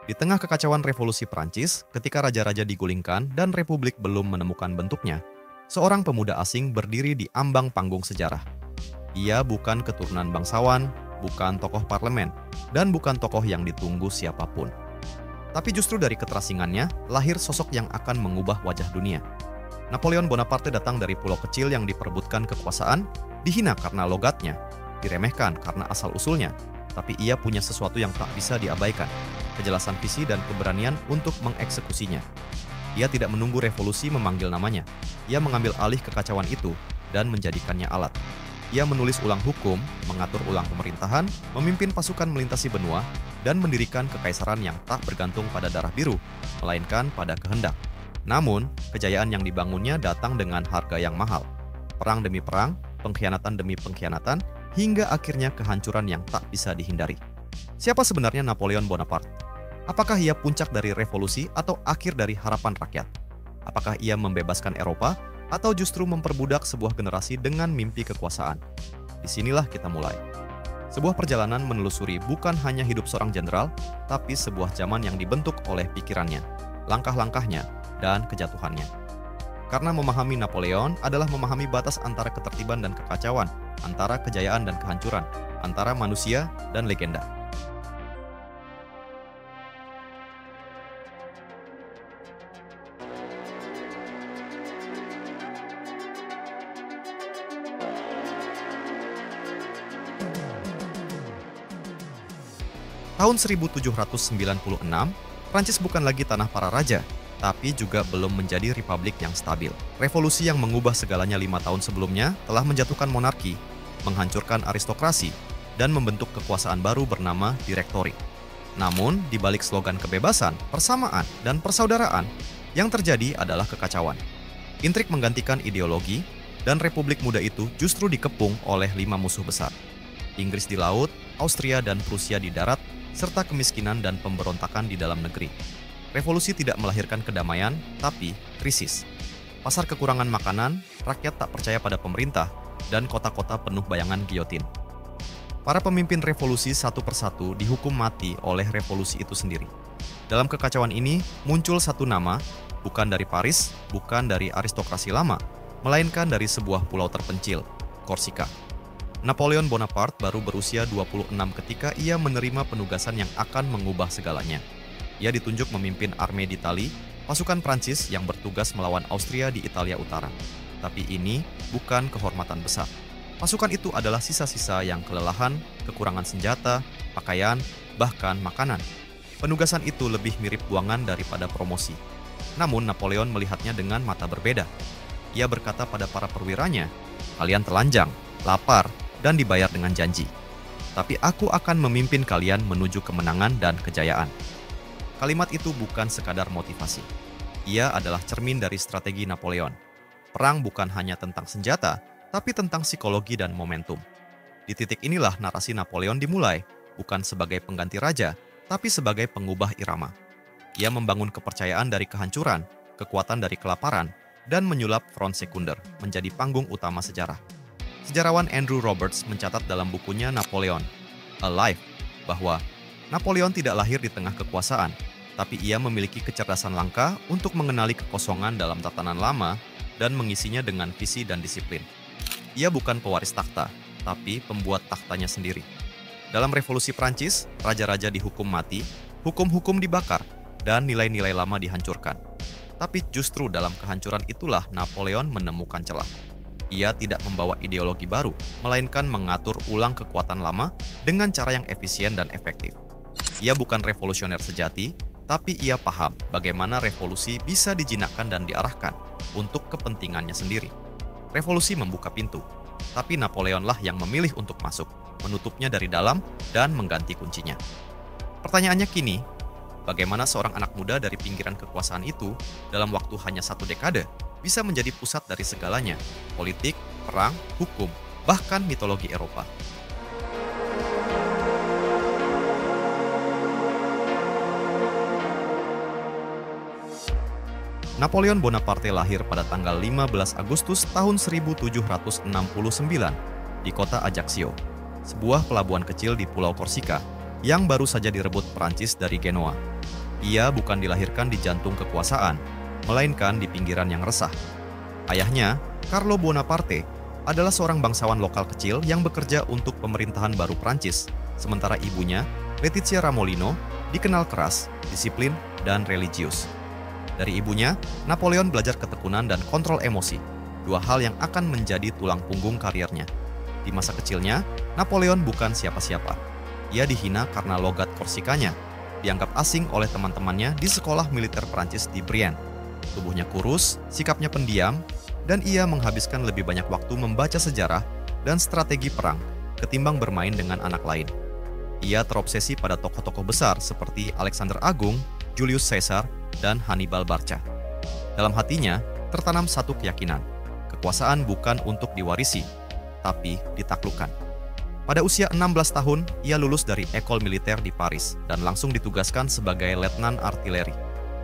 Di tengah kekacauan revolusi Prancis, ketika raja-raja digulingkan dan republik belum menemukan bentuknya, seorang pemuda asing berdiri di ambang panggung sejarah. Ia bukan keturunan bangsawan, bukan tokoh parlemen, dan bukan tokoh yang ditunggu siapapun. Tapi justru dari keterasingannya, lahir sosok yang akan mengubah wajah dunia. Napoleon Bonaparte datang dari pulau kecil yang diperebutkan kekuasaan, dihina karena logatnya, diremehkan karena asal-usulnya, tapi ia punya sesuatu yang tak bisa diabaikan, kejelasan visi dan keberanian untuk mengeksekusinya. Ia tidak menunggu revolusi memanggil namanya, ia mengambil alih kekacauan itu dan menjadikannya alat. Ia menulis ulang hukum, mengatur ulang pemerintahan, memimpin pasukan melintasi benua, dan mendirikan kekaisaran yang tak bergantung pada darah biru, melainkan pada kehendak. Namun, kejayaan yang dibangunnya datang dengan harga yang mahal. Perang demi perang, pengkhianatan demi pengkhianatan, hingga akhirnya kehancuran yang tak bisa dihindari. Siapa sebenarnya Napoleon Bonaparte? Apakah ia puncak dari revolusi atau akhir dari harapan rakyat? Apakah ia membebaskan Eropa atau justru memperbudak sebuah generasi dengan mimpi kekuasaan? Disinilah kita mulai. Sebuah perjalanan menelusuri bukan hanya hidup seorang jenderal, tapi sebuah zaman yang dibentuk oleh pikirannya, langkah-langkahnya, dan kejatuhannya. Karena memahami Napoleon adalah memahami batas antara ketertiban dan kekacauan, antara kejayaan dan kehancuran, antara manusia dan legenda. Tahun 1796, Prancis bukan lagi tanah para raja, tapi juga belum menjadi republik yang stabil. Revolusi yang mengubah segalanya 5 tahun sebelumnya telah menjatuhkan monarki, menghancurkan aristokrasi, dan membentuk kekuasaan baru bernama Direktori. Namun, di balik slogan kebebasan, persamaan, dan persaudaraan, yang terjadi adalah kekacauan. Intrik menggantikan ideologi, dan republik muda itu justru dikepung oleh 5 musuh besar. Inggris di laut, Austria dan Prusia di darat, serta kemiskinan dan pemberontakan di dalam negeri. Revolusi tidak melahirkan kedamaian, tapi krisis. Pasar kekurangan makanan, rakyat tak percaya pada pemerintah, dan kota-kota penuh bayangan giotin. Para pemimpin revolusi satu persatu dihukum mati oleh revolusi itu sendiri. Dalam kekacauan ini, muncul satu nama, bukan dari Paris, bukan dari aristokrasi lama, melainkan dari sebuah pulau terpencil, Korsika. Napoleon Bonaparte baru berusia 26 ketika ia menerima penugasan yang akan mengubah segalanya. Ia ditunjuk memimpin armée d'Italie, pasukan Prancis yang bertugas melawan Austria di Italia Utara. Tapi ini bukan kehormatan besar. Pasukan itu adalah sisa-sisa yang kelelahan, kekurangan senjata, pakaian, bahkan makanan. Penugasan itu lebih mirip buangan daripada promosi. Namun Napoleon melihatnya dengan mata berbeda. Ia berkata pada para perwiranya, "Kalian telanjang, lapar, dan dibayar dengan janji. Tapi aku akan memimpin kalian menuju kemenangan dan kejayaan." Kalimat itu bukan sekadar motivasi. Ia adalah cermin dari strategi Napoleon. Perang bukan hanya tentang senjata, tapi tentang psikologi dan momentum. Di titik inilah narasi Napoleon dimulai, bukan sebagai pengganti raja, tapi sebagai pengubah irama. Ia membangun kepercayaan dari kehancuran, kekuatan dari kelaparan, dan menyulap front sekunder menjadi panggung utama sejarah. Sejarawan Andrew Roberts mencatat dalam bukunya Napoleon, A Life, bahwa Napoleon tidak lahir di tengah kekuasaan, tapi ia memiliki kecerdasan langka untuk mengenali kekosongan dalam tatanan lama dan mengisinya dengan visi dan disiplin. Ia bukan pewaris takhta, tapi pembuat takhtanya sendiri. Dalam revolusi Prancis, raja-raja dihukum mati, hukum-hukum dibakar, dan nilai-nilai lama dihancurkan. Tapi justru dalam kehancuran itulah Napoleon menemukan celah. Ia tidak membawa ideologi baru, melainkan mengatur ulang kekuatan lama dengan cara yang efisien dan efektif. Ia bukan revolusioner sejati, tapi ia paham bagaimana revolusi bisa dijinakkan dan diarahkan untuk kepentingannya sendiri. Revolusi membuka pintu, tapi Napoleonlah yang memilih untuk masuk, menutupnya dari dalam, dan mengganti kuncinya. Pertanyaannya kini, bagaimana seorang anak muda dari pinggiran kekuasaan itu, dalam waktu hanya 1 dekade, bisa menjadi pusat dari segalanya, politik, perang, hukum, bahkan mitologi Eropa. Napoleon Bonaparte lahir pada tanggal 15 Agustus tahun 1769 di kota Ajaccio, sebuah pelabuhan kecil di Pulau Korsika yang baru saja direbut Prancis dari Genoa. Ia bukan dilahirkan di jantung kekuasaan, melainkan di pinggiran yang resah. Ayahnya, Carlo Bonaparte, adalah seorang bangsawan lokal kecil yang bekerja untuk pemerintahan baru Prancis, sementara ibunya, Letizia Ramolino, dikenal keras, disiplin, dan religius. Dari ibunya, Napoleon belajar ketekunan dan kontrol emosi, dua hal yang akan menjadi tulang punggung karirnya. Di masa kecilnya, Napoleon bukan siapa-siapa. Ia dihina karena logat Korsikanya, dianggap asing oleh teman-temannya di sekolah militer Prancis di Brienne. Tubuhnya kurus, sikapnya pendiam, dan ia menghabiskan lebih banyak waktu membaca sejarah dan strategi perang ketimbang bermain dengan anak lain. Ia terobsesi pada tokoh-tokoh besar seperti Alexander Agung, Julius Caesar, dan Hannibal Barca. Dalam hatinya, tertanam satu keyakinan, kekuasaan bukan untuk diwarisi, tapi ditaklukkan. Pada usia 16 tahun, ia lulus dari École Militaire di Paris dan langsung ditugaskan sebagai letnan artileri.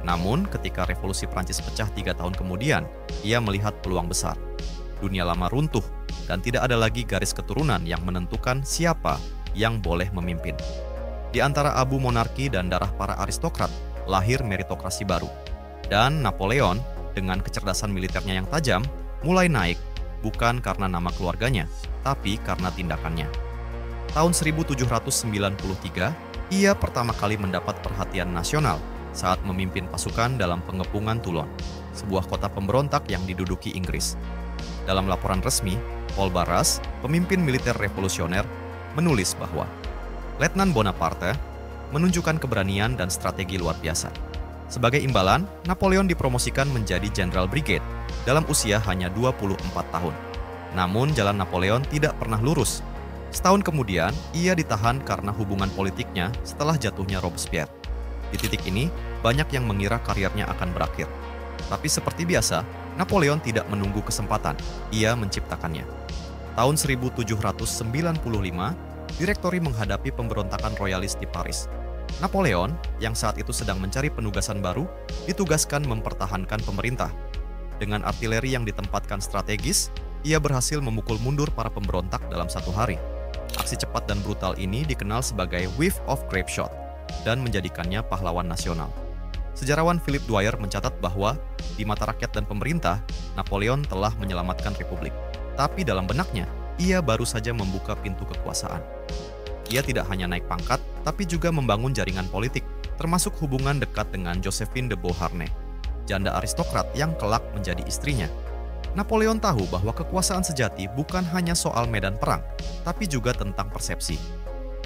Namun, ketika revolusi Prancis pecah 3 tahun kemudian, ia melihat peluang besar. Dunia lama runtuh, dan tidak ada lagi garis keturunan yang menentukan siapa yang boleh memimpin. Di antara abu monarki dan darah para aristokrat, lahir meritokrasi baru. Dan Napoleon, dengan kecerdasan militernya yang tajam, mulai naik, bukan karena nama keluarganya, tapi karena tindakannya. Tahun 1793, ia pertama kali mendapat perhatian nasional saat memimpin pasukan dalam pengepungan Toulon, sebuah kota pemberontak yang diduduki Inggris. Dalam laporan resmi, Paul Barras, pemimpin militer revolusioner, menulis bahwa Letnan Bonaparte menunjukkan keberanian dan strategi luar biasa. Sebagai imbalan, Napoleon dipromosikan menjadi Jenderal Brigade dalam usia hanya 24 tahun. Namun jalan Napoleon tidak pernah lurus. Setahun kemudian, ia ditahan karena hubungan politiknya setelah jatuhnya Robespierre. Di titik ini, banyak yang mengira karirnya akan berakhir. Tapi seperti biasa, Napoleon tidak menunggu kesempatan, ia menciptakannya. Tahun 1795, Direktori menghadapi pemberontakan royalis di Paris. Napoleon, yang saat itu sedang mencari penugasan baru, ditugaskan mempertahankan pemerintah. Dengan artileri yang ditempatkan strategis, ia berhasil memukul mundur para pemberontak dalam 1 hari. Aksi cepat dan brutal ini dikenal sebagai Wave of Grapeshot dan menjadikannya pahlawan nasional. Sejarawan Philip Dwyer mencatat bahwa di mata rakyat dan pemerintah, Napoleon telah menyelamatkan republik. Tapi dalam benaknya, ia baru saja membuka pintu kekuasaan. Ia tidak hanya naik pangkat, tapi juga membangun jaringan politik, termasuk hubungan dekat dengan Josephine de Beauharnais, janda aristokrat yang kelak menjadi istrinya. Napoleon tahu bahwa kekuasaan sejati bukan hanya soal medan perang, tapi juga tentang persepsi.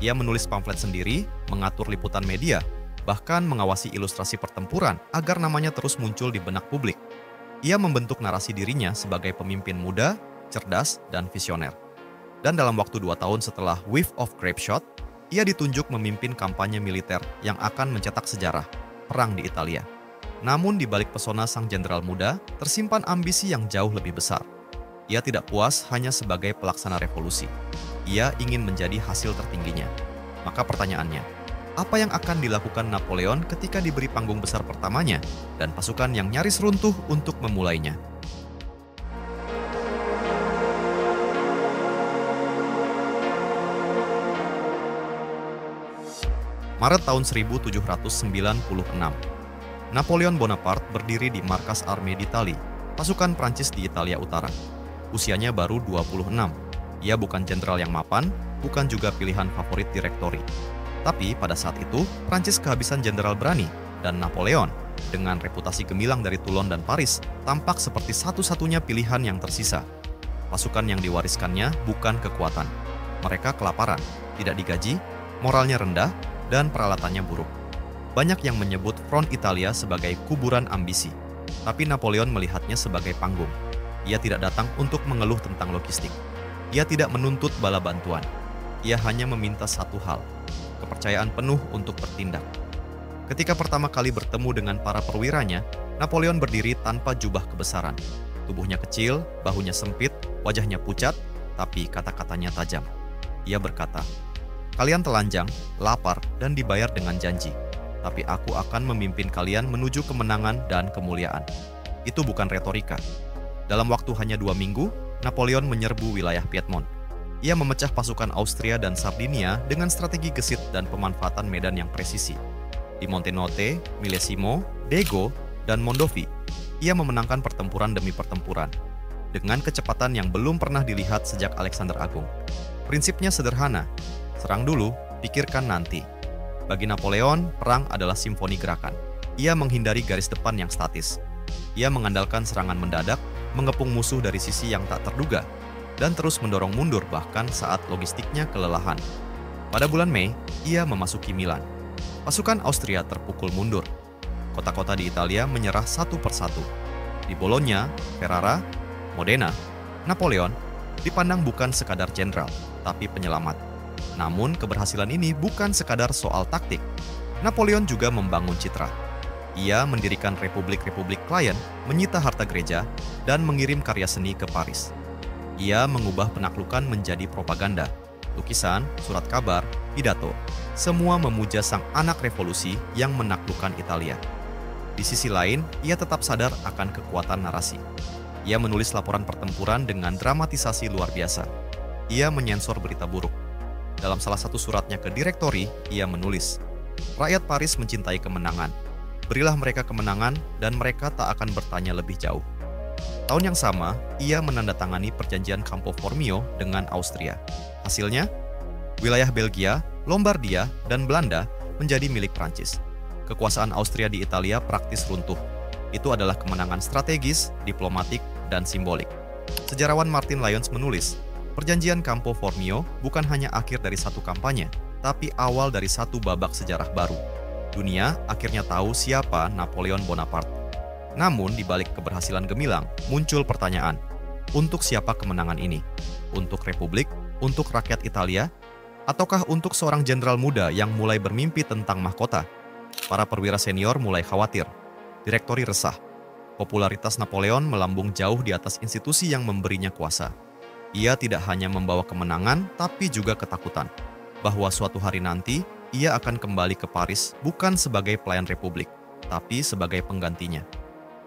Ia menulis pamflet sendiri, mengatur liputan media, bahkan mengawasi ilustrasi pertempuran agar namanya terus muncul di benak publik. Ia membentuk narasi dirinya sebagai pemimpin muda, cerdas, dan visioner. Dan dalam waktu 2 tahun setelah Wave of Grapeshot, ia ditunjuk memimpin kampanye militer yang akan mencetak sejarah, perang di Italia. Namun di balik pesona sang jenderal muda, tersimpan ambisi yang jauh lebih besar. Ia tidak puas hanya sebagai pelaksana revolusi. Ia ingin menjadi hasil tertingginya. Maka pertanyaannya, apa yang akan dilakukan Napoleon ketika diberi panggung besar pertamanya dan pasukan yang nyaris runtuh untuk memulainya? Maret tahun 1796, Napoleon Bonaparte berdiri di markas Armée d'Italie, pasukan Prancis di Italia Utara. Usianya baru 26. Ia bukan jenderal yang mapan, bukan juga pilihan favorit direktori. Tapi pada saat itu, Prancis kehabisan jenderal berani, dan Napoleon, dengan reputasi gemilang dari Toulon dan Paris, tampak seperti satu-satunya pilihan yang tersisa. Pasukan yang diwariskannya bukan kekuatan. Mereka kelaparan, tidak digaji, moralnya rendah, dan peralatannya buruk. Banyak yang menyebut front Italia sebagai kuburan ambisi, tapi Napoleon melihatnya sebagai panggung. Ia tidak datang untuk mengeluh tentang logistik. Ia tidak menuntut bala bantuan. Ia hanya meminta satu hal, kepercayaan penuh untuk bertindak. Ketika pertama kali bertemu dengan para perwiranya, Napoleon berdiri tanpa jubah kebesaran. Tubuhnya kecil, bahunya sempit, wajahnya pucat, tapi kata-katanya tajam. Ia berkata, "Kalian telanjang, lapar, dan dibayar dengan janji. Tapi aku akan memimpin kalian menuju kemenangan dan kemuliaan." Itu bukan retorika. Dalam waktu hanya 2 minggu, Napoleon menyerbu wilayah Piedmont. Ia memecah pasukan Austria dan Sardinia dengan strategi gesit dan pemanfaatan medan yang presisi. Di Montenotte, Millesimo, Dego, dan Mondovi, ia memenangkan pertempuran demi pertempuran dengan kecepatan yang belum pernah dilihat sejak Alexander Agung. Prinsipnya sederhana, serang dulu, pikirkan nanti. Bagi Napoleon, perang adalah simfoni gerakan. Ia menghindari garis depan yang statis. Ia mengandalkan serangan mendadak, mengepung musuh dari sisi yang tak terduga, dan terus mendorong mundur bahkan saat logistiknya kelelahan. Pada bulan Mei, ia memasuki Milan. Pasukan Austria terpukul mundur. Kota-kota di Italia menyerah satu persatu. Di Bologna, Ferrara, Modena, Napoleon dipandang bukan sekadar jenderal, tapi penyelamat. Namun keberhasilan ini bukan sekadar soal taktik. Napoleon juga membangun citra. Ia mendirikan republik-republik klien, menyita harta gereja, dan mengirim karya seni ke Paris. Ia mengubah penaklukan menjadi propaganda. Lukisan, surat kabar, pidato, semua memuja sang anak revolusi yang menaklukkan Italia. Di sisi lain, ia tetap sadar akan kekuatan narasi. Ia menulis laporan pertempuran dengan dramatisasi luar biasa. Ia menyensor berita buruk. Dalam salah satu suratnya ke direktori, ia menulis, "Rakyat Paris mencintai kemenangan. Berilah mereka kemenangan dan mereka tak akan bertanya lebih jauh." Tahun yang sama, ia menandatangani perjanjian Campo Formio dengan Austria. Hasilnya, wilayah Belgia, Lombardia, dan Belanda menjadi milik Prancis. Kekuasaan Austria di Italia praktis runtuh. Itu adalah kemenangan strategis, diplomatik, dan simbolik. Sejarawan Martin Lyons menulis, perjanjian Campo Formio bukan hanya akhir dari satu kampanye, tapi awal dari satu babak sejarah baru. Dunia akhirnya tahu siapa Napoleon Bonaparte. Namun, di balik keberhasilan gemilang, muncul pertanyaan, untuk siapa kemenangan ini? Untuk Republik? Untuk rakyat Italia? Ataukah untuk seorang jenderal muda yang mulai bermimpi tentang mahkota? Para perwira senior mulai khawatir. Direktori resah. Popularitas Napoleon melambung jauh di atas institusi yang memberinya kuasa. Ia tidak hanya membawa kemenangan, tapi juga ketakutan. Bahwa suatu hari nanti, ia akan kembali ke Paris bukan sebagai pelayan Republik, tapi sebagai penggantinya.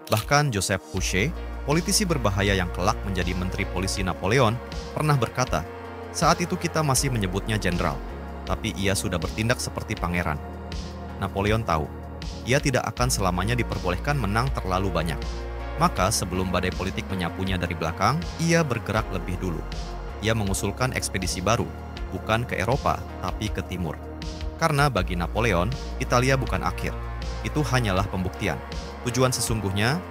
Bahkan Joseph Fouché, politisi berbahaya yang kelak menjadi menteri polisi Napoleon, pernah berkata, "Saat itu kita masih menyebutnya jenderal, tapi ia sudah bertindak seperti pangeran." Napoleon tahu, ia tidak akan selamanya diperbolehkan menang terlalu banyak. Maka sebelum badai politik menyapunya dari belakang, ia bergerak lebih dulu. Ia mengusulkan ekspedisi baru, bukan ke Eropa, tapi ke timur. Karena bagi Napoleon, Italia bukan akhir. Itu hanyalah pembuktian. Tujuan sesungguhnya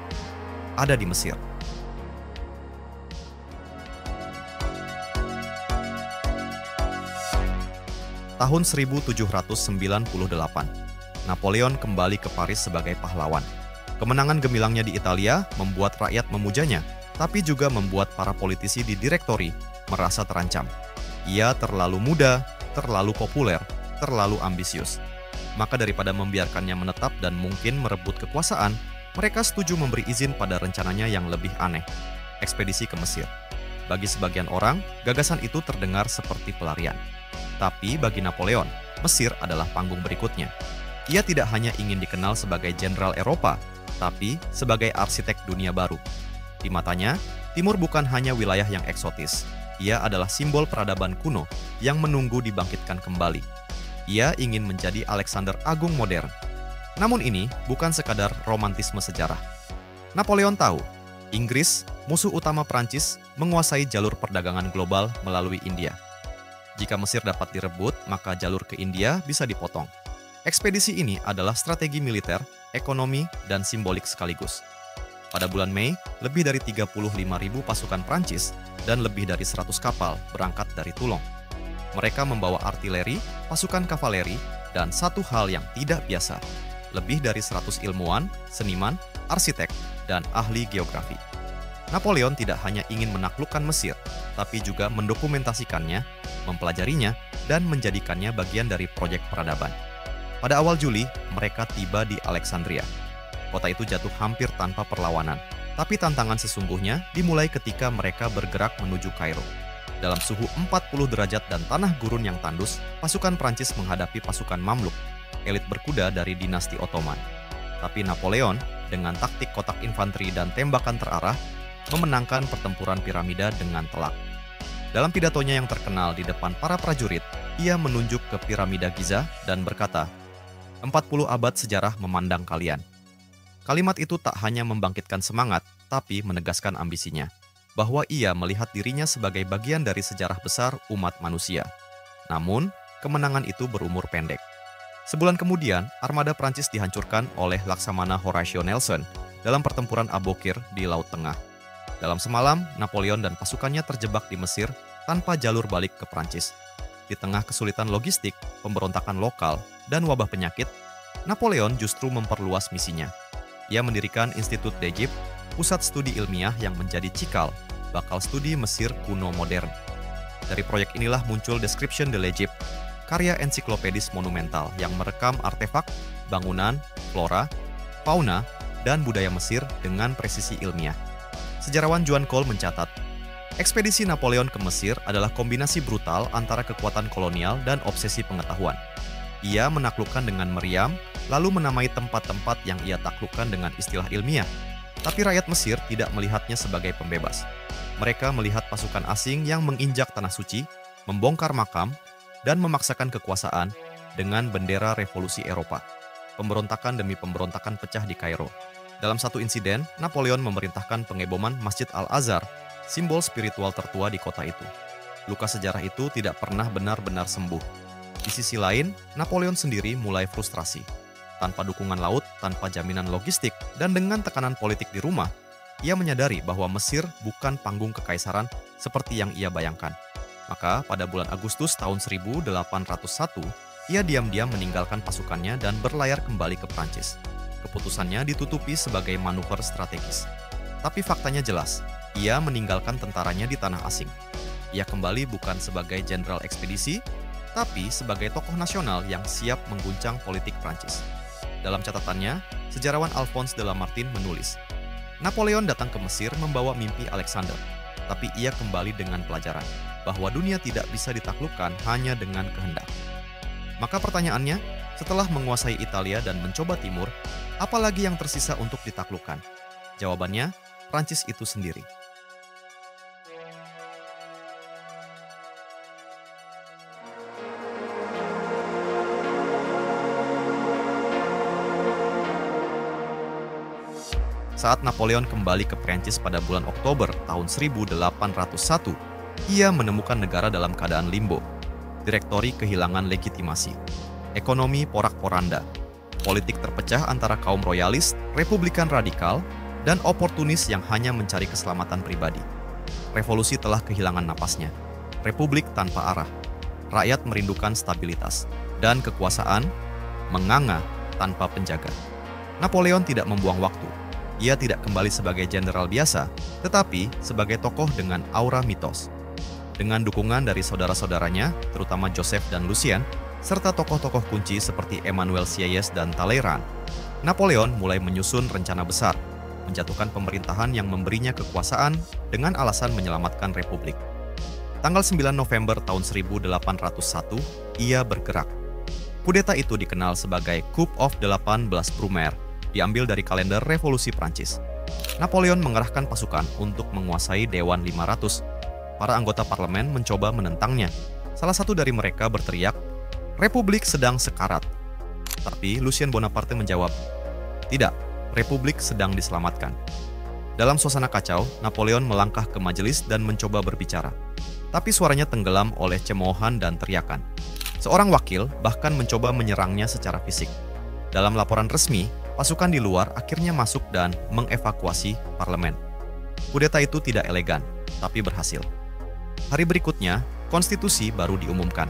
ada di Mesir. Tahun 1798, Napoleon kembali ke Paris sebagai pahlawan. Kemenangan gemilangnya di Italia membuat rakyat memujanya, tapi juga membuat para politisi di direktori merasa terancam. Ia terlalu muda, terlalu populer, terlalu ambisius. Maka daripada membiarkannya menetap dan mungkin merebut kekuasaan, mereka setuju memberi izin pada rencananya yang lebih aneh, ekspedisi ke Mesir. Bagi sebagian orang, gagasan itu terdengar seperti pelarian. Tapi bagi Napoleon, Mesir adalah panggung berikutnya. Ia tidak hanya ingin dikenal sebagai jenderal Eropa, tapi sebagai arsitek dunia baru. Di matanya, Timur bukan hanya wilayah yang eksotis. Ia adalah simbol peradaban kuno yang menunggu dibangkitkan kembali. Ia ingin menjadi Alexander Agung modern. Namun ini bukan sekadar romantisme sejarah. Napoleon tahu, Inggris, musuh utama Prancis, menguasai jalur perdagangan global melalui India. Jika Mesir dapat direbut, maka jalur ke India bisa dipotong. Ekspedisi ini adalah strategi militer, ekonomi, dan simbolik sekaligus. Pada bulan Mei, lebih dari 35.000 pasukan Prancis dan lebih dari 100 kapal berangkat dari Toulon. Mereka membawa artileri, pasukan kavaleri, dan satu hal yang tidak biasa, lebih dari 100 ilmuwan, seniman, arsitek, dan ahli geografi. Napoleon tidak hanya ingin menaklukkan Mesir, tapi juga mendokumentasikannya, mempelajarinya, dan menjadikannya bagian dari proyek peradaban. Pada awal Juli, mereka tiba di Alexandria. Kota itu jatuh hampir tanpa perlawanan, tapi tantangan sesungguhnya dimulai ketika mereka bergerak menuju Kairo. Dalam suhu 40 derajat dan tanah gurun yang tandus, pasukan Prancis menghadapi pasukan Mamluk, elit berkuda dari dinasti Ottoman. Tapi Napoleon, dengan taktik kotak infanteri dan tembakan terarah, memenangkan pertempuran piramida dengan telak. Dalam pidatonya yang terkenal di depan para prajurit, ia menunjuk ke piramida Giza dan berkata, 40 abad sejarah memandang kalian. Kalimat itu tak hanya membangkitkan semangat, tapi menegaskan ambisinya, bahwa ia melihat dirinya sebagai bagian dari sejarah besar umat manusia. Namun, kemenangan itu berumur pendek. Sebulan kemudian, armada Prancis dihancurkan oleh Laksamana Horatio Nelson dalam pertempuran Aboukir di Laut Tengah. Dalam semalam, Napoleon dan pasukannya terjebak di Mesir tanpa jalur balik ke Prancis. Di tengah kesulitan logistik, pemberontakan lokal, dan wabah penyakit, Napoleon justru memperluas misinya. Ia mendirikan Institut d'Egypte, pusat studi ilmiah yang menjadi cikal bakal studi Mesir kuno modern. Dari proyek inilah muncul Description de l'Egypte, karya ensiklopedis monumental yang merekam artefak, bangunan, flora, fauna, dan budaya Mesir dengan presisi ilmiah. Sejarawan Juan Cole mencatat, ekspedisi Napoleon ke Mesir adalah kombinasi brutal antara kekuatan kolonial dan obsesi pengetahuan. Ia menaklukkan dengan meriam, lalu menamai tempat-tempat yang ia taklukkan dengan istilah ilmiah. Tapi rakyat Mesir tidak melihatnya sebagai pembebas. Mereka melihat pasukan asing yang menginjak tanah suci, membongkar makam, dan memaksakan kekuasaan dengan bendera revolusi Eropa. Pemberontakan demi pemberontakan pecah di Kairo. Dalam satu insiden, Napoleon memerintahkan pengeboman Masjid Al-Azhar, simbol spiritual tertua di kota itu. Luka sejarah itu tidak pernah benar-benar sembuh. Di sisi lain, Napoleon sendiri mulai frustrasi. Tanpa dukungan laut, tanpa jaminan logistik, dan dengan tekanan politik di rumah, ia menyadari bahwa Mesir bukan panggung kekaisaran seperti yang ia bayangkan. Maka pada bulan Agustus tahun 1801, ia diam-diam meninggalkan pasukannya dan berlayar kembali ke Prancis. Keputusannya ditutupi sebagai manuver strategis. Tapi faktanya jelas, ia meninggalkan tentaranya di tanah asing. Ia kembali bukan sebagai jenderal ekspedisi, tapi sebagai tokoh nasional yang siap mengguncang politik Prancis. Dalam catatannya, sejarawan Alphonse de Lamartine menulis, Napoleon datang ke Mesir membawa mimpi Alexander, tapi ia kembali dengan pelajaran bahwa dunia tidak bisa ditaklukkan hanya dengan kehendak. Maka pertanyaannya, setelah menguasai Italia dan mencoba timur, apalagi yang tersisa untuk ditaklukkan? Jawabannya, Prancis itu sendiri. Saat Napoleon kembali ke Prancis pada bulan Oktober tahun 1801, ia menemukan negara dalam keadaan limbo. Direktori kehilangan legitimasi. Ekonomi porak-poranda. Politik terpecah antara kaum royalis, republikan radikal, dan oportunis yang hanya mencari keselamatan pribadi. Revolusi telah kehilangan napasnya. Republik tanpa arah. Rakyat merindukan stabilitas. Dan kekuasaan menganga tanpa penjaga. Napoleon tidak membuang waktu. Ia tidak kembali sebagai jenderal biasa, tetapi sebagai tokoh dengan aura mitos. Dengan dukungan dari saudara-saudaranya, terutama Joseph dan Lucien, serta tokoh-tokoh kunci seperti Emmanuel Sieyès dan Talleyrand, Napoleon mulai menyusun rencana besar, menjatuhkan pemerintahan yang memberinya kekuasaan dengan alasan menyelamatkan republik. Tanggal 9 November tahun 1801, ia bergerak. Kudeta itu dikenal sebagai Coup of 18 Brumaire, diambil dari kalender revolusi Prancis. Napoleon mengerahkan pasukan untuk menguasai Dewan 500. Para anggota parlemen mencoba menentangnya. Salah satu dari mereka berteriak, "Republik sedang sekarat." Tapi Lucien Bonaparte menjawab, "Tidak, Republik sedang diselamatkan." Dalam suasana kacau, Napoleon melangkah ke majelis dan mencoba berbicara. Tapi suaranya tenggelam oleh cemoohan dan teriakan. Seorang wakil bahkan mencoba menyerangnya secara fisik. Dalam laporan resmi, pasukan di luar akhirnya masuk dan mengevakuasi parlemen. Kudeta itu tidak elegan, tapi berhasil. Hari berikutnya, konstitusi baru diumumkan.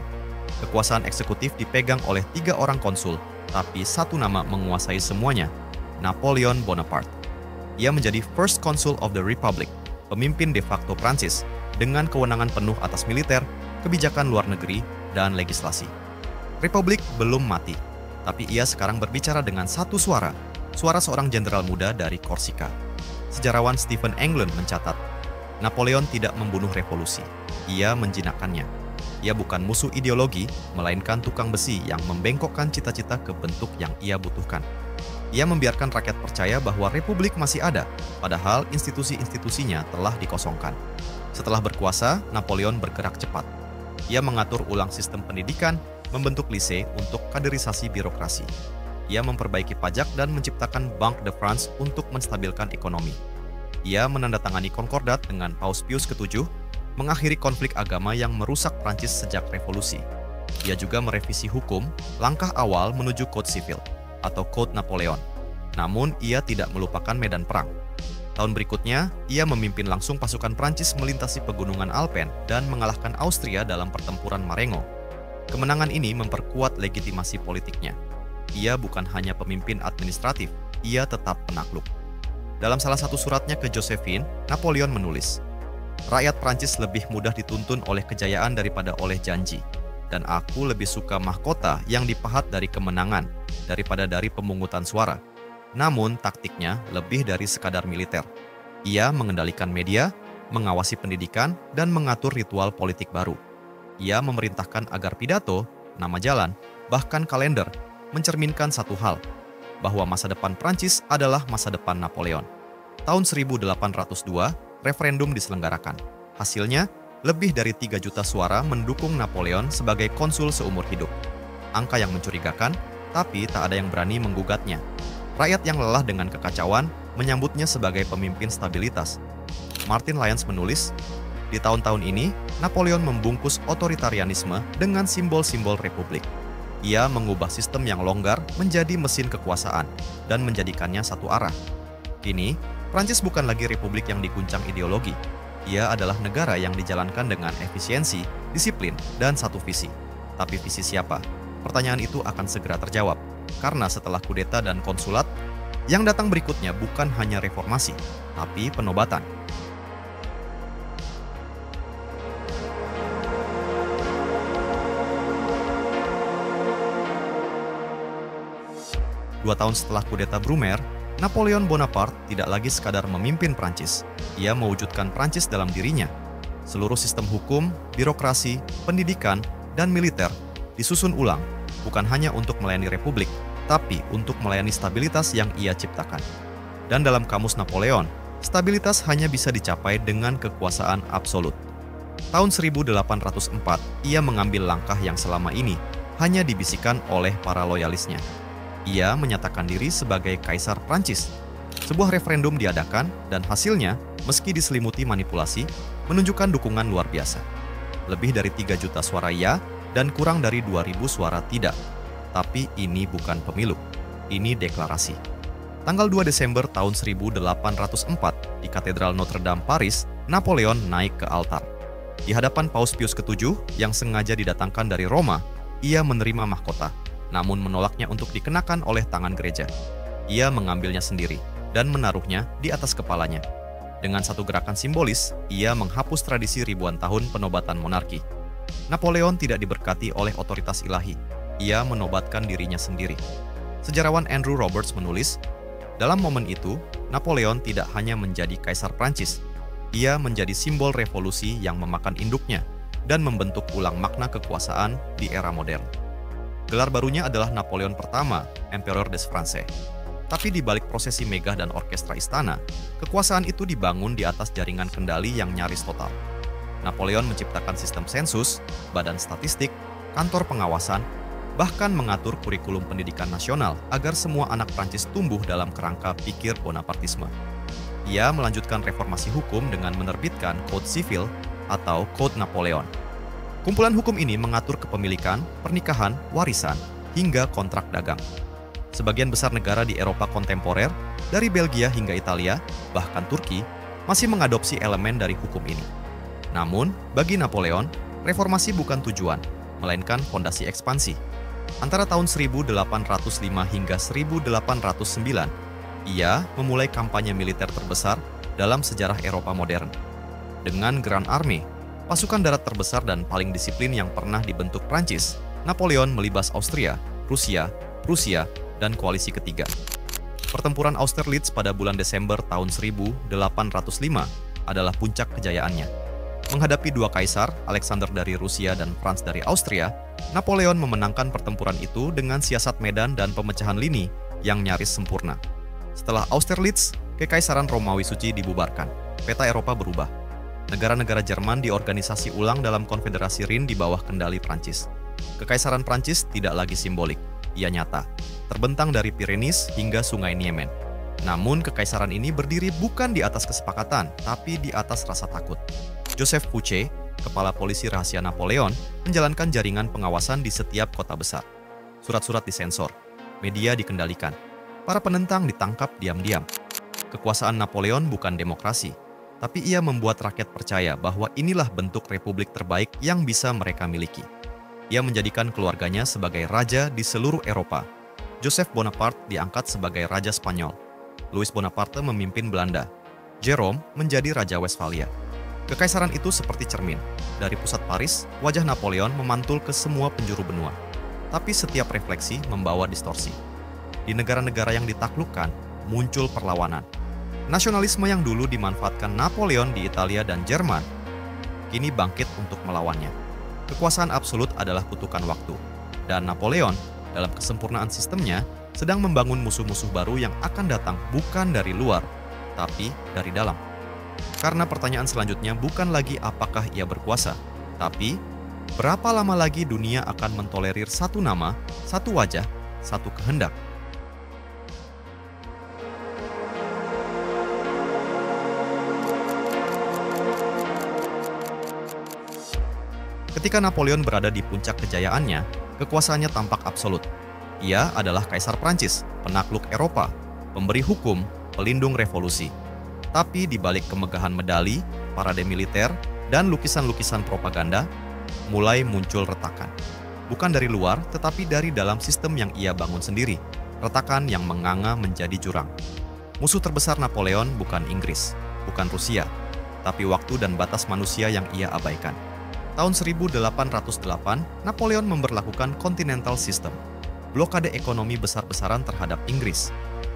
Kekuasaan eksekutif dipegang oleh 3 orang konsul, tapi satu nama menguasai semuanya, Napoleon Bonaparte. Ia menjadi First Consul of the Republic, pemimpin de facto Prancis, dengan kewenangan penuh atas militer, kebijakan luar negeri, dan legislasi. Republik belum mati. Tapi ia sekarang berbicara dengan satu suara seorang jenderal muda dari Korsika. Sejarawan Stephen England mencatat, Napoleon tidak membunuh revolusi, ia menjinakkannya. Ia bukan musuh ideologi, melainkan tukang besi yang membengkokkan cita-cita ke bentuk yang ia butuhkan. Ia membiarkan rakyat percaya bahwa republik masih ada, padahal institusi-institusinya telah dikosongkan. Setelah berkuasa, Napoleon bergerak cepat. Ia mengatur ulang sistem pendidikan, membentuk lise untuk kaderisasi birokrasi. Ia memperbaiki pajak dan menciptakan Banque de France untuk menstabilkan ekonomi. Ia menandatangani konkordat dengan Paus Pius ke-7, mengakhiri konflik agama yang merusak Prancis sejak revolusi. Ia juga merevisi hukum, langkah awal menuju Code Sivil atau Code Napoleon. Namun, ia tidak melupakan medan perang. Tahun berikutnya, ia memimpin langsung pasukan Prancis melintasi pegunungan Alpen dan mengalahkan Austria dalam pertempuran Marengo. Kemenangan ini memperkuat legitimasi politiknya. Ia bukan hanya pemimpin administratif, ia tetap penakluk. Dalam salah satu suratnya ke Josephine, Napoleon menulis, "Rakyat Prancis lebih mudah dituntun oleh kejayaan daripada oleh janji, dan aku lebih suka mahkota yang dipahat dari kemenangan daripada dari pemungutan suara." Namun taktiknya lebih dari sekadar militer. Ia mengendalikan media, mengawasi pendidikan, dan mengatur ritual politik baru. Ia memerintahkan agar pidato, nama jalan, bahkan kalender mencerminkan satu hal, bahwa masa depan Prancis adalah masa depan Napoleon. Tahun 1802, referendum diselenggarakan. Hasilnya, lebih dari 3 juta suara mendukung Napoleon sebagai konsul seumur hidup. Angka yang mencurigakan, tapi tak ada yang berani menggugatnya. Rakyat yang lelah dengan kekacauan menyambutnya sebagai pemimpin stabilitas. Martin Lyons menulis, "Di tahun-tahun ini, Napoleon membungkus otoritarianisme dengan simbol-simbol republik. Ia mengubah sistem yang longgar menjadi mesin kekuasaan dan menjadikannya satu arah. Kini, Prancis bukan lagi republik yang diguncang ideologi. Ia adalah negara yang dijalankan dengan efisiensi, disiplin, dan satu visi. Tapi visi siapa? Pertanyaan itu akan segera terjawab. Karena setelah kudeta dan konsulat, yang datang berikutnya bukan hanya reformasi, tapi penobatan." Dua tahun setelah kudeta Brumaire, Napoleon Bonaparte tidak lagi sekadar memimpin Prancis. Ia mewujudkan Prancis dalam dirinya. Seluruh sistem hukum, birokrasi, pendidikan, dan militer disusun ulang, bukan hanya untuk melayani republik, tapi untuk melayani stabilitas yang ia ciptakan. Dan dalam kamus Napoleon, stabilitas hanya bisa dicapai dengan kekuasaan absolut. Tahun 1804, ia mengambil langkah yang selama ini hanya dibisikkan oleh para loyalisnya. Ia menyatakan diri sebagai Kaisar Prancis. Sebuah referendum diadakan dan hasilnya, meski diselimuti manipulasi, menunjukkan dukungan luar biasa. Lebih dari 3 juta suara ya dan kurang dari 2.000 suara tidak. Tapi ini bukan pemilu, ini deklarasi. Tanggal 2 Desember tahun 1804 di Katedral Notre Dame, Paris, Napoleon naik ke altar. Di hadapan Paus Pius ke-7 yang sengaja didatangkan dari Roma, ia menerima mahkota, namun menolaknya untuk dikenakan oleh tangan gereja. Ia mengambilnya sendiri dan menaruhnya di atas kepalanya. Dengan satu gerakan simbolis, ia menghapus tradisi ribuan tahun penobatan monarki. Napoleon tidak diberkati oleh otoritas ilahi. Ia menobatkan dirinya sendiri. Sejarawan Andrew Roberts menulis, dalam momen itu, Napoleon tidak hanya menjadi Kaisar Prancis, ia menjadi simbol revolusi yang memakan induknya dan membentuk ulang makna kekuasaan di era modern. Gelar barunya adalah Napoleon pertama, Empereur des Français. Tapi di balik prosesi megah dan orkestra istana, kekuasaan itu dibangun di atas jaringan kendali yang nyaris total. Napoleon menciptakan sistem sensus, badan statistik, kantor pengawasan, bahkan mengatur kurikulum pendidikan nasional agar semua anak Prancis tumbuh dalam kerangka pikir Bonapartisme. Ia melanjutkan reformasi hukum dengan menerbitkan Code Sivil atau Code Napoleon. Kumpulan hukum ini mengatur kepemilikan, pernikahan, warisan, hingga kontrak dagang. Sebagian besar negara di Eropa kontemporer, dari Belgia hingga Italia, bahkan Turki, masih mengadopsi elemen dari hukum ini. Namun, bagi Napoleon, reformasi bukan tujuan, melainkan fondasi ekspansi. Antara tahun 1805 hingga 1809, ia memulai kampanye militer terbesar dalam sejarah Eropa modern. Dengan Grand Army, pasukan darat terbesar dan paling disiplin yang pernah dibentuk Prancis, Napoleon melibas Austria, Rusia, Prusia, dan koalisi ketiga. Pertempuran Austerlitz pada bulan Desember tahun 1805 adalah puncak kejayaannya. Menghadapi dua kaisar, Alexander dari Rusia dan Franz dari Austria, Napoleon memenangkan pertempuran itu dengan siasat medan dan pemecahan lini yang nyaris sempurna. Setelah Austerlitz, Kekaisaran Romawi Suci dibubarkan. Peta Eropa berubah. Negara-negara Jerman diorganisasi ulang dalam konfederasi Rin di bawah kendali Prancis. Kekaisaran Prancis tidak lagi simbolik. ia nyata, terbentang dari Pyrenees hingga Sungai Niemen. Namun kekaisaran ini berdiri bukan di atas kesepakatan, tapi di atas rasa takut. Joseph Fouché, kepala polisi rahasia Napoleon, menjalankan jaringan pengawasan di setiap kota besar. Surat-surat disensor, media dikendalikan, para penentang ditangkap diam-diam. Kekuasaan Napoleon bukan demokrasi, tapi ia membuat rakyat percaya bahwa inilah bentuk republik terbaik yang bisa mereka miliki. Ia menjadikan keluarganya sebagai raja di seluruh Eropa. Joseph Bonaparte diangkat sebagai raja Spanyol. Louis Bonaparte memimpin Belanda. Jerome menjadi raja Westphalia. Kekaisaran itu seperti cermin. Dari pusat Paris, wajah Napoleon memantul ke semua penjuru benua. Tapi setiap refleksi membawa distorsi. Di negara-negara yang ditaklukkan, muncul perlawanan. Nasionalisme yang dulu dimanfaatkan Napoleon di Italia dan Jerman, kini bangkit untuk melawannya. Kekuasaan absolut adalah kutukan waktu. Dan Napoleon, dalam kesempurnaan sistemnya, sedang membangun musuh-musuh baru yang akan datang bukan dari luar, tapi dari dalam. Karena pertanyaan selanjutnya bukan lagi apakah ia berkuasa, tapi berapa lama lagi dunia akan mentolerir satu nama, satu wajah, satu kehendak. Ketika Napoleon berada di puncak kejayaannya, kekuasaannya tampak absolut. Ia adalah Kaisar Prancis, penakluk Eropa, pemberi hukum, pelindung revolusi. Tapi di balik kemegahan medali, parade militer, dan lukisan-lukisan propaganda, mulai muncul retakan. Bukan dari luar, tetapi dari dalam sistem yang ia bangun sendiri. Retakan yang menganga menjadi jurang. Musuh terbesar Napoleon bukan Inggris, bukan Rusia, tapi waktu dan batas manusia yang ia abaikan. Tahun 1808, Napoleon memberlakukan Continental System, blokade ekonomi besar-besaran terhadap Inggris.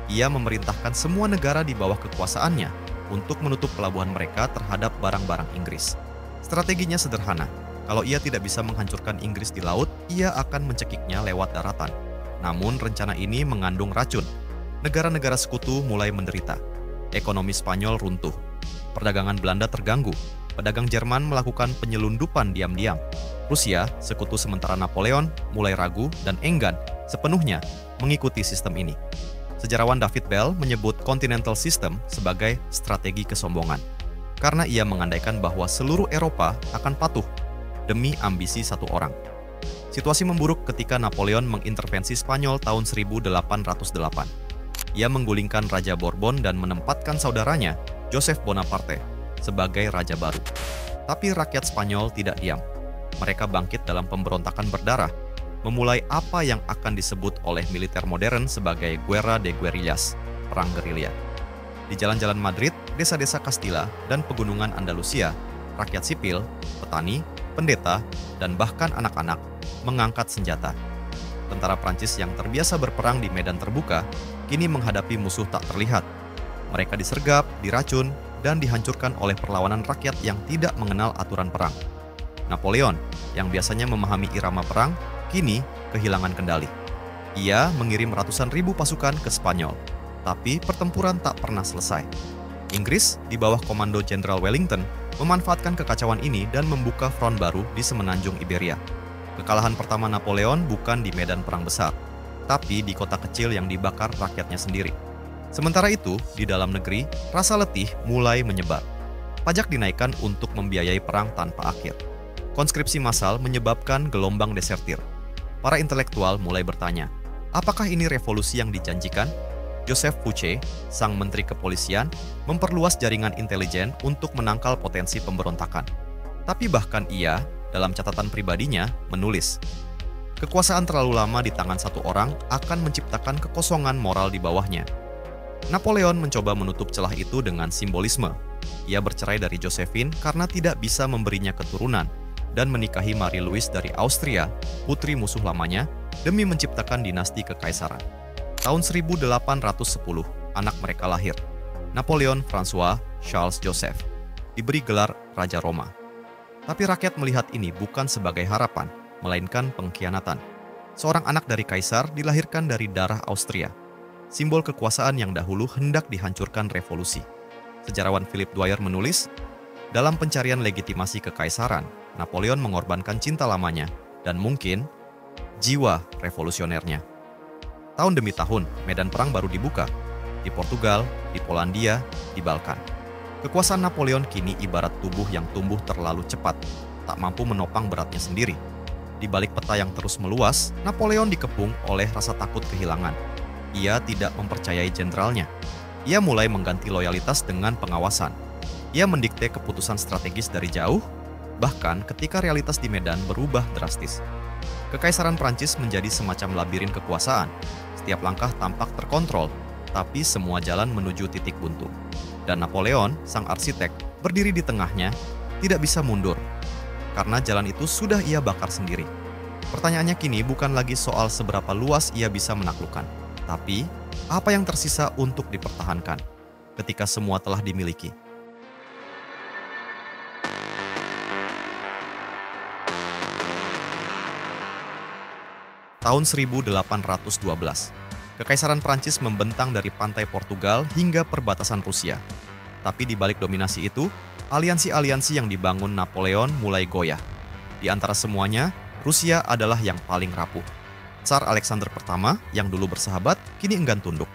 Ia memerintahkan semua negara di bawah kekuasaannya untuk menutup pelabuhan mereka terhadap barang-barang Inggris. Strateginya sederhana, kalau ia tidak bisa menghancurkan Inggris di laut, ia akan mencekiknya lewat daratan. Namun rencana ini mengandung racun. Negara-negara sekutu mulai menderita. Ekonomi Spanyol runtuh. Perdagangan Belanda terganggu. Pedagang Jerman melakukan penyelundupan diam-diam. Rusia, sekutu sementara Napoleon, mulai ragu dan enggan sepenuhnya mengikuti sistem ini. Sejarawan David Bell menyebut Continental System sebagai strategi kesombongan, karena ia mengandaikan bahwa seluruh Eropa akan patuh demi ambisi satu orang. Situasi memburuk ketika Napoleon mengintervensi Spanyol tahun 1808. Ia menggulingkan Raja Bourbon dan menempatkan saudaranya, Joseph Bonaparte, sebagai raja baru. Tapi rakyat Spanyol tidak diam. Mereka bangkit dalam pemberontakan berdarah, memulai apa yang akan disebut oleh militer modern sebagai Guerra de Guerillas, perang gerilya. Di jalan-jalan Madrid, desa-desa Castilla, dan pegunungan Andalusia, rakyat sipil, petani, pendeta, dan bahkan anak-anak mengangkat senjata. Tentara Prancis yang terbiasa berperang di medan terbuka, kini menghadapi musuh tak terlihat. Mereka disergap, diracun, dan dihancurkan oleh perlawanan rakyat yang tidak mengenal aturan perang. Napoleon, yang biasanya memahami irama perang, kini kehilangan kendali. Ia mengirim ratusan ribu pasukan ke Spanyol, tapi pertempuran tak pernah selesai. Inggris, di bawah komando Jenderal Wellington, memanfaatkan kekacauan ini dan membuka front baru di semenanjung Iberia. Kekalahan pertama Napoleon bukan di medan perang besar, tapi di kota kecil yang dibakar rakyatnya sendiri. Sementara itu, di dalam negeri, rasa letih mulai menyebar. Pajak dinaikkan untuk membiayai perang tanpa akhir. Konskripsi massal menyebabkan gelombang desertir. Para intelektual mulai bertanya, apakah ini revolusi yang dijanjikan? Joseph Fouché, sang menteri kepolisian, memperluas jaringan intelijen untuk menangkal potensi pemberontakan. Tapi bahkan ia, dalam catatan pribadinya, menulis, kekuasaan terlalu lama di tangan satu orang akan menciptakan kekosongan moral di bawahnya. Napoleon mencoba menutup celah itu dengan simbolisme. Ia bercerai dari Josephine karena tidak bisa memberinya keturunan dan menikahi Marie Louise dari Austria, putri musuh lamanya, demi menciptakan dinasti kekaisaran. Tahun 1810, anak mereka lahir. Napoleon François Charles Joseph diberi gelar Raja Roma. Tapi rakyat melihat ini bukan sebagai harapan, melainkan pengkhianatan. Seorang anak dari kaisar dilahirkan dari darah Austria. Simbol kekuasaan yang dahulu hendak dihancurkan revolusi. Sejarawan Philip Dwyer menulis, dalam pencarian legitimasi kekaisaran, Napoleon mengorbankan cinta lamanya dan mungkin jiwa revolusionernya. Tahun demi tahun, medan perang baru dibuka. Di Portugal, di Polandia, di Balkan. Kekuasaan Napoleon kini ibarat tubuh yang tumbuh terlalu cepat, tak mampu menopang beratnya sendiri. Di balik peta yang terus meluas, Napoleon dikepung oleh rasa takut kehilangan. Ia tidak mempercayai jenderalnya. Ia mulai mengganti loyalitas dengan pengawasan. Ia mendikte keputusan strategis dari jauh, bahkan ketika realitas di medan berubah drastis. Kekaisaran Prancis menjadi semacam labirin kekuasaan. Setiap langkah tampak terkontrol, tapi semua jalan menuju titik buntu. Dan Napoleon, sang arsitek, berdiri di tengahnya, tidak bisa mundur, karena jalan itu sudah ia bakar sendiri. Pertanyaannya kini bukan lagi soal seberapa luas ia bisa menaklukkan, tapi apa yang tersisa untuk dipertahankan ketika semua telah dimiliki. Tahun 1812, Kekaisaran Prancis membentang dari pantai Portugal hingga perbatasan Rusia. Tapi di balik dominasi itu, aliansi-aliansi yang dibangun Napoleon mulai goyah. Di antara semuanya, Rusia adalah yang paling rapuh. Tsar Alexander pertama, yang dulu bersahabat, kini enggan tunduk.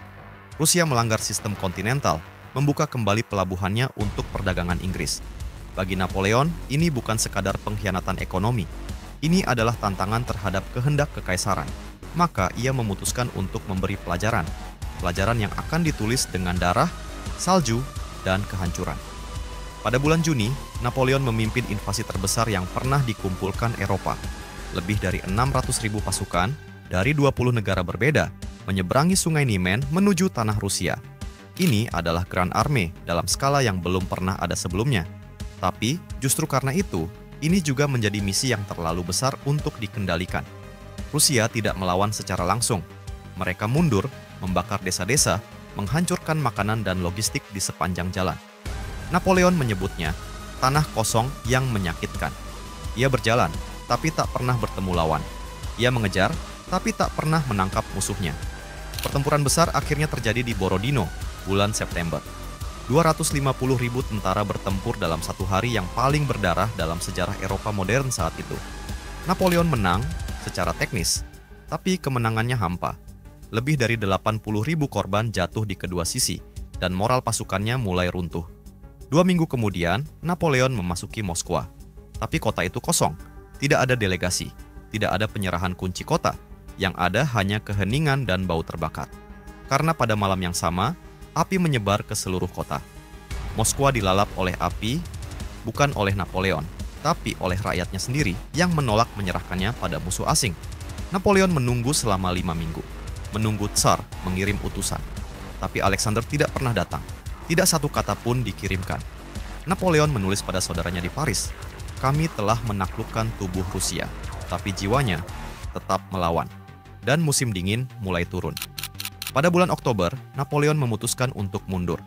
Rusia melanggar sistem kontinental, membuka kembali pelabuhannya untuk perdagangan Inggris. Bagi Napoleon, ini bukan sekadar pengkhianatan ekonomi. Ini adalah tantangan terhadap kehendak kekaisaran. Maka ia memutuskan untuk memberi pelajaran. Pelajaran yang akan ditulis dengan darah, salju, dan kehancuran. Pada bulan Juni, Napoleon memimpin invasi terbesar yang pernah dikumpulkan Eropa. Lebih dari 600.000 pasukan dari 20 negara berbeda menyeberangi Sungai Niemen menuju tanah Rusia. Ini adalah Grand Army dalam skala yang belum pernah ada sebelumnya. Tapi justru karena itu, ini juga menjadi misi yang terlalu besar untuk dikendalikan. Rusia tidak melawan secara langsung. Mereka mundur, membakar desa-desa, menghancurkan makanan dan logistik di sepanjang jalan. Napoleon menyebutnya tanah kosong yang menyakitkan. Ia berjalan, tapi tak pernah bertemu lawan. Ia mengejar, tapi tak pernah menangkap musuhnya. Pertempuran besar akhirnya terjadi di Borodino, bulan September. 250.000 tentara bertempur dalam satu hari yang paling berdarah dalam sejarah Eropa modern saat itu. Napoleon menang secara teknis, tapi kemenangannya hampa. Lebih dari 80.000 korban jatuh di kedua sisi, dan moral pasukannya mulai runtuh. 2 minggu kemudian, Napoleon memasuki Moskwa. Tapi kota itu kosong, tidak ada delegasi, tidak ada penyerahan kunci kota, yang ada hanya keheningan dan bau terbakar. Karena pada malam yang sama, api menyebar ke seluruh kota. Moskwa dilalap oleh api, bukan oleh Napoleon, tapi oleh rakyatnya sendiri yang menolak menyerahkannya pada musuh asing. Napoleon menunggu selama 5 minggu. Menunggu Tsar mengirim utusan. Tapi Alexander tidak pernah datang. Tidak satu kata pun dikirimkan. Napoleon menulis pada saudaranya di Paris, "Kami telah menaklukkan tubuh Rusia, tapi jiwanya tetap melawan." Dan musim dingin mulai turun. Pada bulan Oktober, Napoleon memutuskan untuk mundur.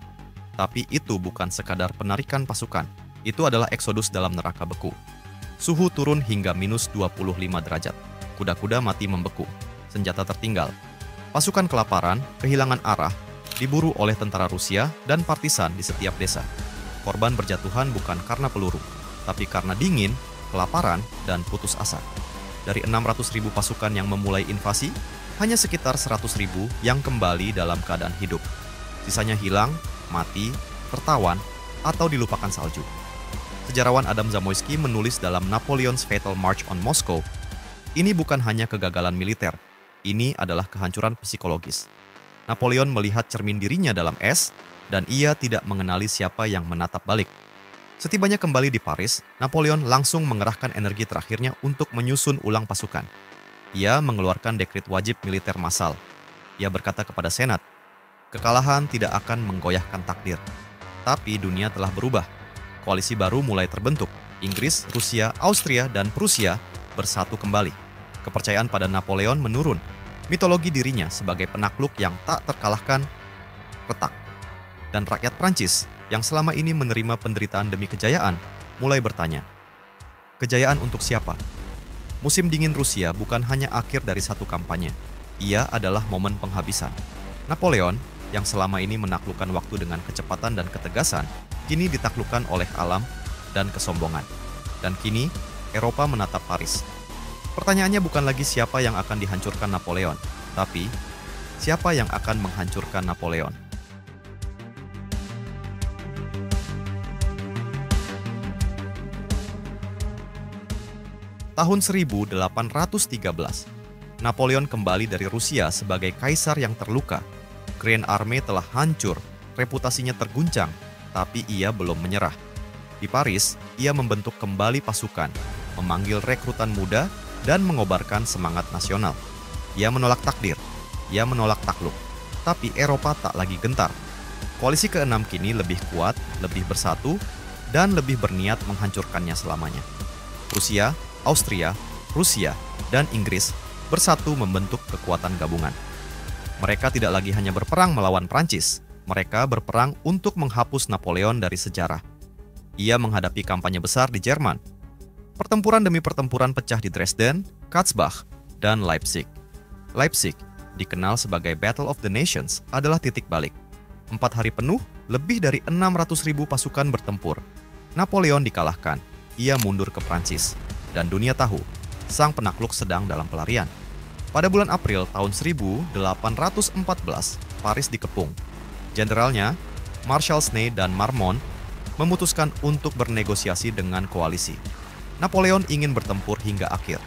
Tapi itu bukan sekadar penarikan pasukan. Itu adalah eksodus dalam neraka beku. Suhu turun hingga minus 25 derajat. Kuda-kuda mati membeku. Senjata tertinggal. Pasukan kelaparan, kehilangan arah, diburu oleh tentara Rusia dan partisan di setiap desa. Korban berjatuhan bukan karena peluru, tapi karena dingin, kelaparan, dan putus asa. Dari 600.000 pasukan yang memulai invasi, hanya sekitar 100.000 yang kembali dalam keadaan hidup. Sisanya hilang, mati, tertawan, atau dilupakan salju. Sejarawan Adam Zamoyski menulis dalam Napoleon's Fatal March on Moscow, ini bukan hanya kegagalan militer, ini adalah kehancuran psikologis. Napoleon melihat cermin dirinya dalam es, dan ia tidak mengenali siapa yang menatap balik. Setibanya kembali di Paris, Napoleon langsung mengerahkan energi terakhirnya untuk menyusun ulang pasukan. Ia mengeluarkan dekret wajib militer massal. Ia berkata kepada Senat, kekalahan tidak akan menggoyahkan takdir. Tapi dunia telah berubah. Koalisi baru mulai terbentuk. Inggris, Rusia, Austria, dan Prusia bersatu kembali. Kepercayaan pada Napoleon menurun. Mitologi dirinya sebagai penakluk yang tak terkalahkan retak. Dan rakyat Prancis yang selama ini menerima penderitaan demi kejayaan mulai bertanya, kejayaan untuk siapa? Musim dingin Rusia bukan hanya akhir dari satu kampanye. Ia adalah momen penghabisan. Napoleon, yang selama ini menaklukkan waktu dengan kecepatan dan ketegasan, kini ditaklukkan oleh alam dan kesombongan. Dan kini, Eropa menatap Paris. Pertanyaannya bukan lagi siapa yang akan dihancurkan Napoleon, tapi siapa yang akan menghancurkan Napoleon. Tahun 1813, Napoleon kembali dari Rusia sebagai kaisar yang terluka. Grand Army telah hancur, reputasinya terguncang, tapi ia belum menyerah. Di Paris, ia membentuk kembali pasukan, memanggil rekrutan muda, dan mengobarkan semangat nasional. Ia menolak takdir, ia menolak takluk, tapi Eropa tak lagi gentar. Koalisi keenam kini lebih kuat, lebih bersatu, dan lebih berniat menghancurkannya selamanya. Rusia, Austria, Rusia, dan Inggris bersatu membentuk kekuatan gabungan. Mereka tidak lagi hanya berperang melawan Prancis, mereka berperang untuk menghapus Napoleon dari sejarah. Ia menghadapi kampanye besar di Jerman. Pertempuran demi pertempuran pecah di Dresden, Katzbach, dan Leipzig. Leipzig, dikenal sebagai Battle of the Nations, adalah titik balik. 4 hari penuh, lebih dari 600.000 pasukan bertempur. Napoleon dikalahkan, ia mundur ke Prancis. Dan dunia tahu, sang penakluk sedang dalam pelarian. Pada bulan April tahun 1814, Paris dikepung. Jenderalnya, Marshal Ney dan Marmont, memutuskan untuk bernegosiasi dengan koalisi. Napoleon ingin bertempur hingga akhir.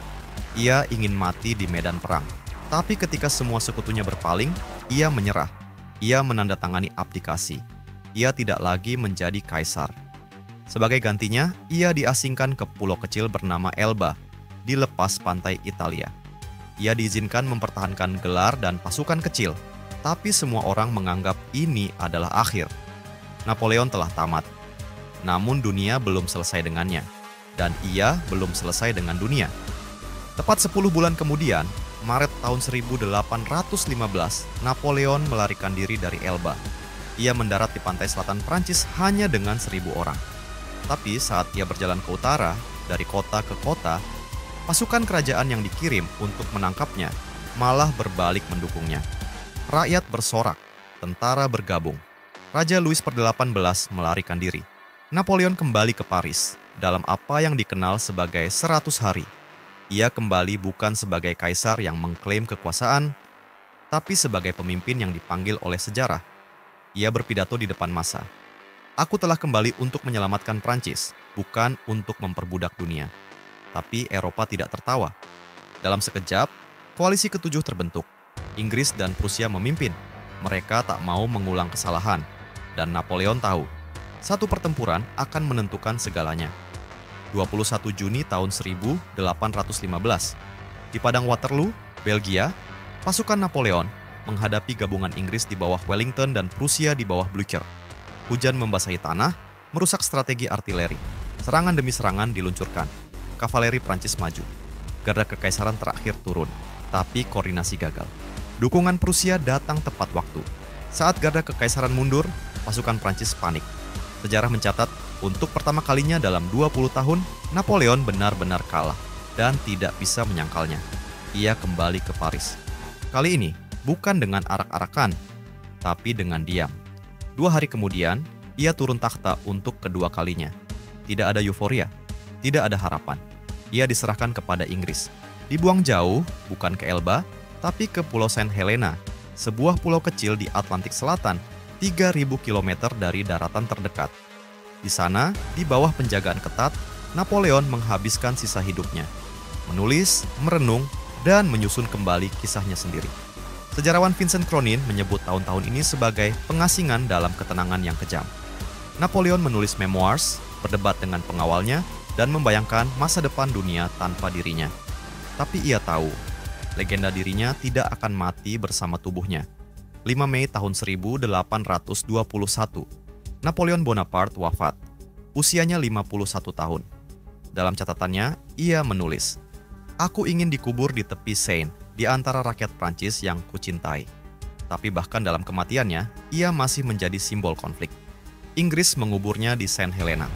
Ia ingin mati di medan perang. Tapi ketika semua sekutunya berpaling, ia menyerah. Ia menandatangani abdikasi. Ia tidak lagi menjadi kaisar. Sebagai gantinya, ia diasingkan ke pulau kecil bernama Elba, di lepas pantai Italia. Ia diizinkan mempertahankan gelar dan pasukan kecil, tapi semua orang menganggap ini adalah akhir. Napoleon telah tamat. Namun dunia belum selesai dengannya, dan ia belum selesai dengan dunia. Tepat 10 bulan kemudian, Maret tahun 1815, Napoleon melarikan diri dari Elba. Ia mendarat di pantai selatan Prancis hanya dengan 1.000 orang. Tapi saat ia berjalan ke utara, dari kota ke kota, pasukan kerajaan yang dikirim untuk menangkapnya malah berbalik mendukungnya. Rakyat bersorak, tentara bergabung. Raja Louis XVIII melarikan diri. Napoleon kembali ke Paris dalam apa yang dikenal sebagai 100 hari. Ia kembali bukan sebagai kaisar yang mengklaim kekuasaan, tapi sebagai pemimpin yang dipanggil oleh sejarah. Ia berpidato di depan massa. Aku telah kembali untuk menyelamatkan Prancis, bukan untuk memperbudak dunia. Tapi Eropa tidak tertawa. Dalam sekejap, koalisi ketujuh terbentuk. Inggris dan Prusia memimpin. Mereka tak mau mengulang kesalahan. Dan Napoleon tahu, satu pertempuran akan menentukan segalanya. 21 Juni tahun 1815, di Padang Waterloo, Belgia, pasukan Napoleon menghadapi gabungan Inggris di bawah Wellington dan Prusia di bawah Blücher. Hujan membasahi tanah, merusak strategi artileri. Serangan demi serangan diluncurkan. Kavaleri Prancis maju. Garda kekaisaran terakhir turun, tapi koordinasi gagal. Dukungan Prusia datang tepat waktu. Saat garda kekaisaran mundur, pasukan Prancis panik. Sejarah mencatat, untuk pertama kalinya dalam 20 tahun, Napoleon benar-benar kalah dan tidak bisa menyangkalnya. Ia kembali ke Paris. Kali ini, bukan dengan arak-arakan, tapi dengan diam. 2 hari kemudian, ia turun takhta untuk kedua kalinya. Tidak ada euforia, tidak ada harapan. Ia diserahkan kepada Inggris. Dibuang jauh, bukan ke Elba, tapi ke Pulau Saint Helena, sebuah pulau kecil di Atlantik Selatan, 3.000 km dari daratan terdekat. Di sana, di bawah penjagaan ketat, Napoleon menghabiskan sisa hidupnya. Menulis, merenung, dan menyusun kembali kisahnya sendiri. Sejarawan Vincent Cronin menyebut tahun-tahun ini sebagai pengasingan dalam ketenangan yang kejam. Napoleon menulis memoirs, berdebat dengan pengawalnya, dan membayangkan masa depan dunia tanpa dirinya. Tapi ia tahu, legenda dirinya tidak akan mati bersama tubuhnya. 5 Mei tahun 1821, Napoleon Bonaparte wafat. Usianya 51 tahun. Dalam catatannya, ia menulis, "Aku ingin dikubur di tepi Seine, di antara rakyat Prancis yang kucintai." Tapi bahkan dalam kematiannya, ia masih menjadi simbol konflik. Inggris menguburnya di Saint Helena.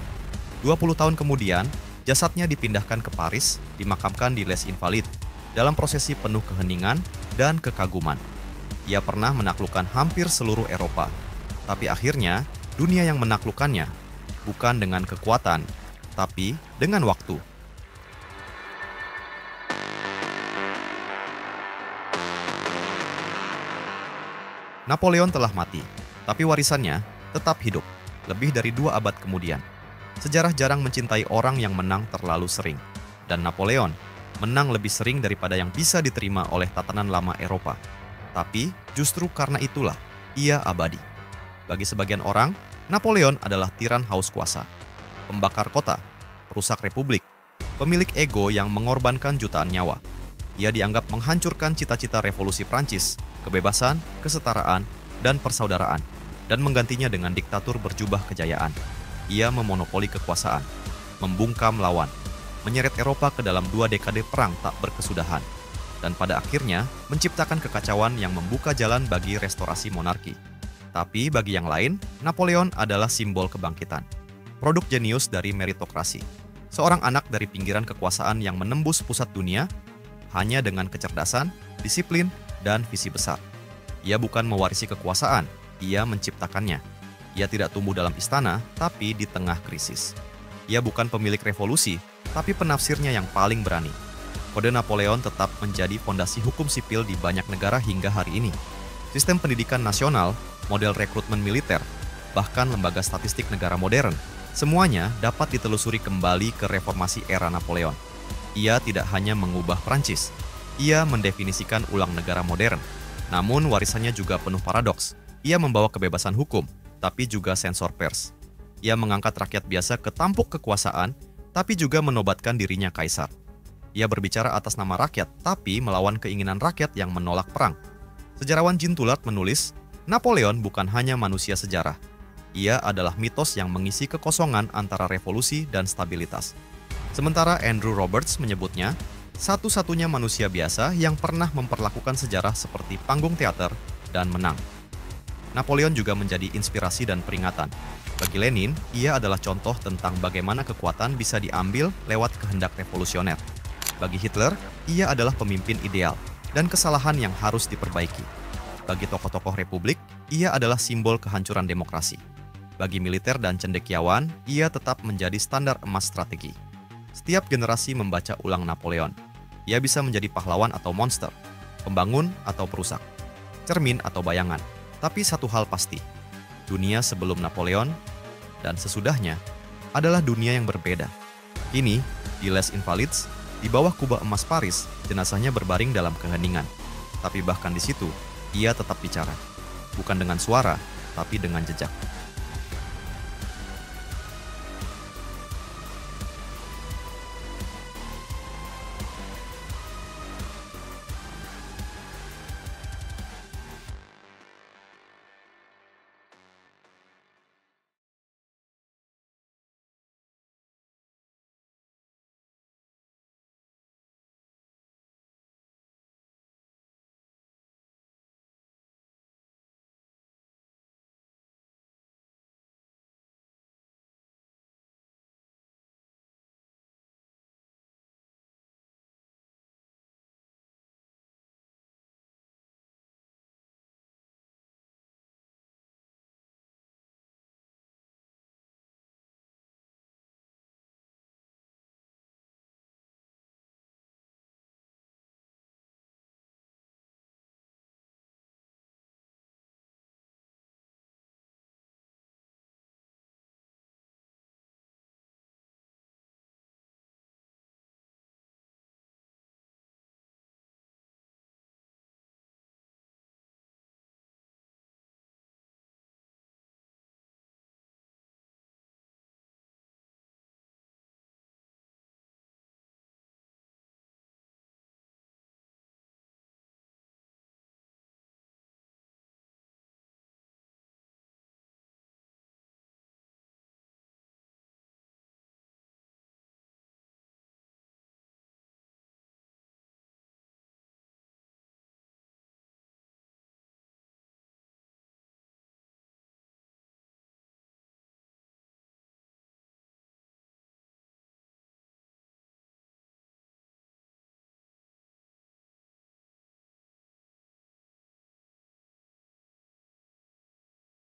20 tahun kemudian, jasadnya dipindahkan ke Paris, dimakamkan di Les Invalides, dalam prosesi penuh keheningan dan kekaguman. Ia pernah menaklukkan hampir seluruh Eropa, tapi akhirnya dunia yang menaklukkannya, bukan dengan kekuatan, tapi dengan waktu. Napoleon telah mati, tapi warisannya tetap hidup lebih dari 2 abad kemudian. Sejarah jarang mencintai orang yang menang terlalu sering, dan Napoleon menang lebih sering daripada yang bisa diterima oleh tatanan lama Eropa. Tapi justru karena itulah ia abadi. Bagi sebagian orang, Napoleon adalah tiran haus kuasa, pembakar kota, perusak republik, pemilik ego yang mengorbankan jutaan nyawa. Ia dianggap menghancurkan cita-cita revolusi Prancis, kebebasan, kesetaraan, dan persaudaraan, dan menggantinya dengan diktatur berjubah kejayaan. Ia memonopoli kekuasaan, membungkam lawan, menyeret Eropa ke dalam 2 dekade perang tak berkesudahan, dan pada akhirnya menciptakan kekacauan yang membuka jalan bagi restorasi monarki. Tapi bagi yang lain, Napoleon adalah simbol kebangkitan, produk jenius dari meritokrasi. Seorang anak dari pinggiran kekuasaan yang menembus pusat dunia hanya dengan kecerdasan, disiplin, dan visi besar. Ia bukan mewarisi kekuasaan, ia menciptakannya. Ia tidak tumbuh dalam istana, tapi di tengah krisis. Ia bukan pemilik revolusi, tapi penafsirnya yang paling berani. Kode Napoleon tetap menjadi fondasi hukum sipil di banyak negara hingga hari ini. Sistem pendidikan nasional, model rekrutmen militer, bahkan lembaga statistik negara modern, semuanya dapat ditelusuri kembali ke reformasi era Napoleon. Ia tidak hanya mengubah Prancis, ia mendefinisikan ulang negara modern. Namun warisannya juga penuh paradoks. Ia membawa kebebasan hukum, tapi juga sensor pers. Ia mengangkat rakyat biasa ke tampuk kekuasaan, tapi juga menobatkan dirinya kaisar. Ia berbicara atas nama rakyat, tapi melawan keinginan rakyat yang menolak perang. Sejarawan Jean Toulart menulis, Napoleon bukan hanya manusia sejarah. Ia adalah mitos yang mengisi kekosongan antara revolusi dan stabilitas. Sementara Andrew Roberts menyebutnya, satu-satunya manusia biasa yang pernah memperlakukan sejarah seperti panggung teater dan menang. Napoleon juga menjadi inspirasi dan peringatan. Bagi Lenin, ia adalah contoh tentang bagaimana kekuatan bisa diambil lewat kehendak revolusioner. Bagi Hitler, ia adalah pemimpin ideal dan kesalahan yang harus diperbaiki. Bagi tokoh-tokoh republik, ia adalah simbol kehancuran demokrasi. Bagi militer dan cendekiawan, ia tetap menjadi standar emas strategi. Setiap generasi membaca ulang Napoleon. Ia bisa menjadi pahlawan atau monster, pembangun atau perusak, cermin atau bayangan. Tapi satu hal pasti, dunia sebelum Napoleon dan sesudahnya adalah dunia yang berbeda. Kini, di Les Invalides, di bawah kubah emas Paris, jenazahnya berbaring dalam keheningan. Tapi bahkan di situ, ia tetap bicara. Bukan dengan suara, tapi dengan jejak.